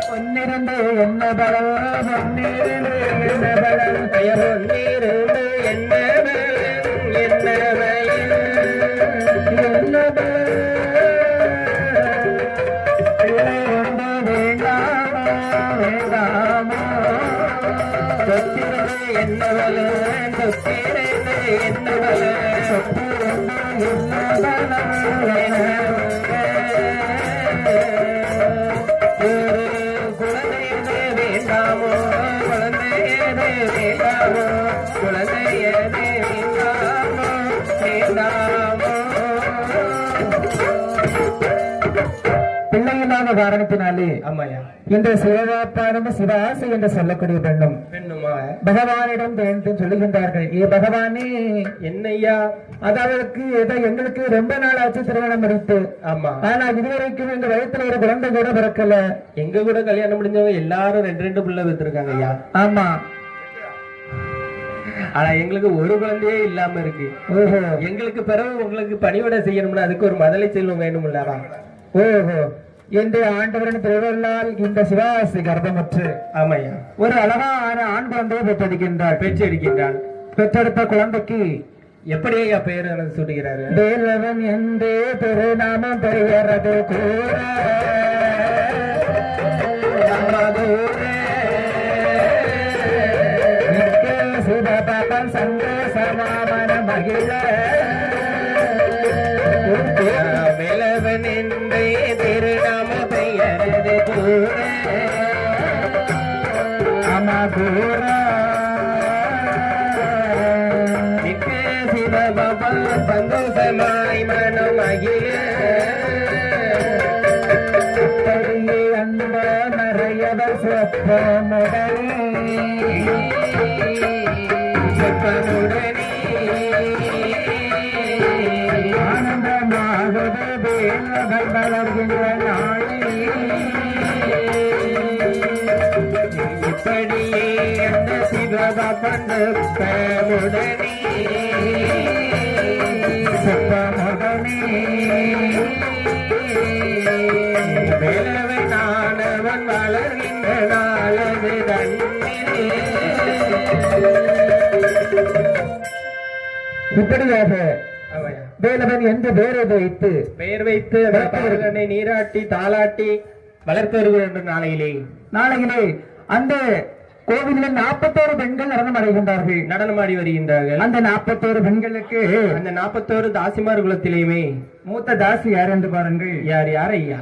பொன்னிரண்டு என்ன பலம் பொன்னிரண்டு என்ன பலம் பெயர் பொன்னிரண்டு என்ன பலம் என்ன பயம் என்ன பலம் வேண்டாமா வேண்டாமா சொத்திரது என்ன பலம் சொத்திரது என்ன பலம் சொத்திரது என்ன பலம் குழந்தையது வேண்டாமோ குழந்தையது வேண்டாமோ குழந்தையது வேண்டாமோ வேண்டாமோ பிள்ளையில்லாத காரணத்தினாலே அம்மையா இந்த சிவபாப்பாரும் சிவாசி என்று சொல்லக்கூடிய பெண்ணும் பகவானிடம் வேண்டும் சொல்லுகின்றார்கள். ஏ பகவானே என்னையா அதற்கு ஏதோ எங்களுக்கு ரொம்ப நாள் ஆச்சு திருமணம் முடித்து. ஆமா, ஆனா இதுவரைக்கும் எங்க வயத்துல ஒரு குழந்தை கூட பிறக்கல. எங்க கூட கல்யாணம் முடிஞ்சவங்க எல்லாரும் ரெண்டு பிள்ளை பெற்றிருக்காங்க ஐயா. ஆமா, ஆனா எங்களுக்கு ஒரு குழந்தையே இல்லாம இருக்கு. ஓஹோ, எங்களுக்கு பிறகு உங்களுக்கு பணிவிட செய்யணும்னா அதுக்கு ஒரு மதலை செல்வம் வேணும் இல்லவா? ஓஹோ, என்று ஆண்டவரின் திருவள்ளால் இந்த சிவாசி கர்ப்பமுற்று ஆமையா ஒரு அழகான ஆண் குழந்தையை பெற்றெடுக்கின்றார். பெற்றெடுத்த குழந்தைக்கு எப்படி ஐயா பெயர் சொல்லுகிறாரு? தேவன் என்று திருநாமம் பெறுகிறது கூட சிவபாபன் சந்தோஷமான மகிழ மேலவன் என்றே திருநாம பெயரது கூட அமகூர சிவபாபன் சந்தோஷமாய் மனம் மகிழ அந்த மறையவர் சொப்பமுடனே ஆனந்தமாகவே வேலகள் வளர்கின்ற நாளில் இப்படியே அந்த சிவபாபன் சொப்பமுடனே வேலவன் ஆனவன் வளர்கின்ற நாளது தன்னிலே. இப்படியாக வேலவன் என்று பெயர் வைத்து அவர்களை நீராட்டி தாளாட்டி வளர்த்தவர்கள் என்ற நாளையிலே அந்த கோவிலில் 41 பெண்கள் நடனமாடி வருகின்றார்கள். அந்த 41 பெண்களுக்கு அந்த 41 தாசிமார் குலத்திலேயுமே மூத்த தாசி யார் என்று பாருங்கள். யார் ஐயா?